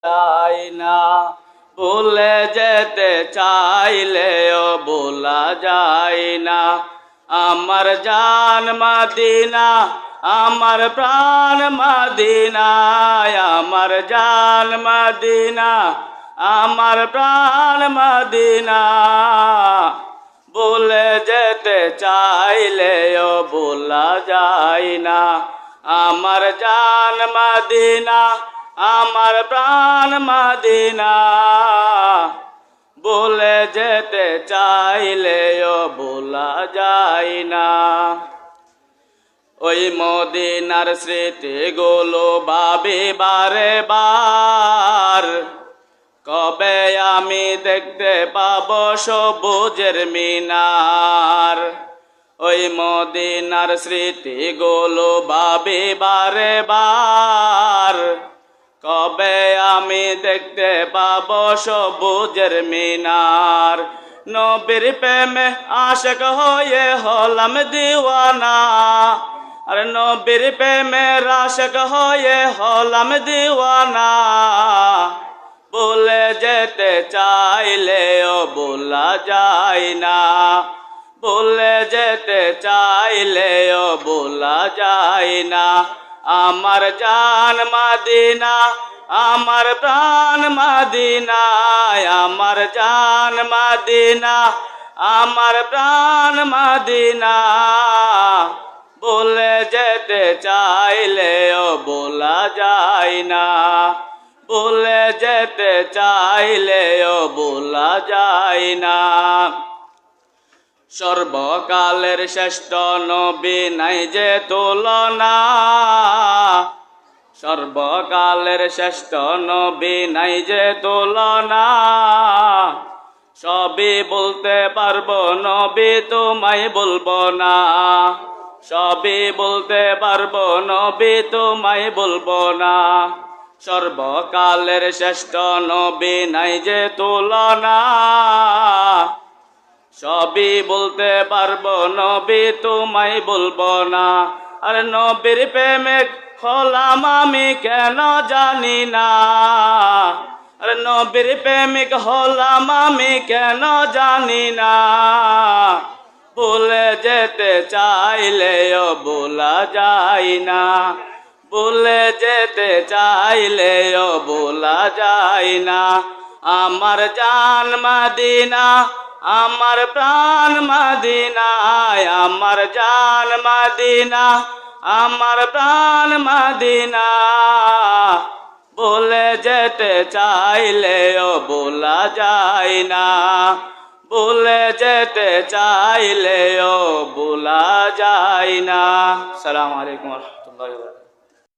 যায় না, ভুলে যেতে চাইলেও ভোলা যায় না। আমার জান মদিনা, আমার প্রাণ মদিনায়, আমার জান মদিনা, আমার প্রাণ মদিনা। ভুলে যেতে চাইলেও ভোলা যায় না। আমার জান মদিনা, আমার প্রাণ মদিনা। ভুলে যেতে চাইলেও ভোলা যায় না। ওই মদিনার স্মৃতিগুলো ভাবি বারে বার, কবে আমি দেখতে পাবো সবুজের মিনার। ওই মদিনার স্মৃতিগুলো ভাবি বারে বার, কবে আমি দেখতে পাবো সবুজের মিনার। নবীর প্রেমে আশিক হয়ে হলাম দিওয়ানা, আর নবীর প্রেমে আশিক হয়ে হলাম দিওয়ানা। ভুলে যেতে চাইলেও ভোলা যায় না, ভুলে যেতে চাইলেও ভোলা যায় না। আমার জান মদিনা, আমার প্রাণ মদিনায়, আমার জান মদিনা, আমার প্রাণ মদিনা। ভুলে যেতে চাইলেও ভোলা যায় না, ভুলে যেতে চাইলেও ভোলা যায় না। সর্বকালের শ্রেষ্ঠ নবী নাই যে তুলনা, সর্বকালের শ্রেষ্ঠ নবী নাই যে তুলনা। সবই বলতে পারবো নবী তোমায় বলবো না, সবই বলতে পারবো নবী তোমায় বলবো না। সর্বকালের শ্রেষ্ঠ নবী নাই যে তুলনা, সবই বলতে পারবো নবী তোমায় বলবো না। আর নবীর প্রেমে হলাম আমি কেন জানি না, আর নবীর প্রেমিক হলাম আমি কেন জানি না। ভুলে যেতে চাইলেও ভোলা যায় না, ভুলে যেতে চাইলেও ভোলা যায় না। আমার জান মদিনা, আমার প্রাণ মদিনায়, আমার জান মদিনা, আমার প্রাণ মদিনা। ভুলে যেতে চাইলেও ভোলা যায় না, ভুলে যেতে চাইলেও ভোলা যায় না। আসসালামু আলাইকুম ওয়া রাহমাতুল্লাহি ওয়া বারাকাতুহু।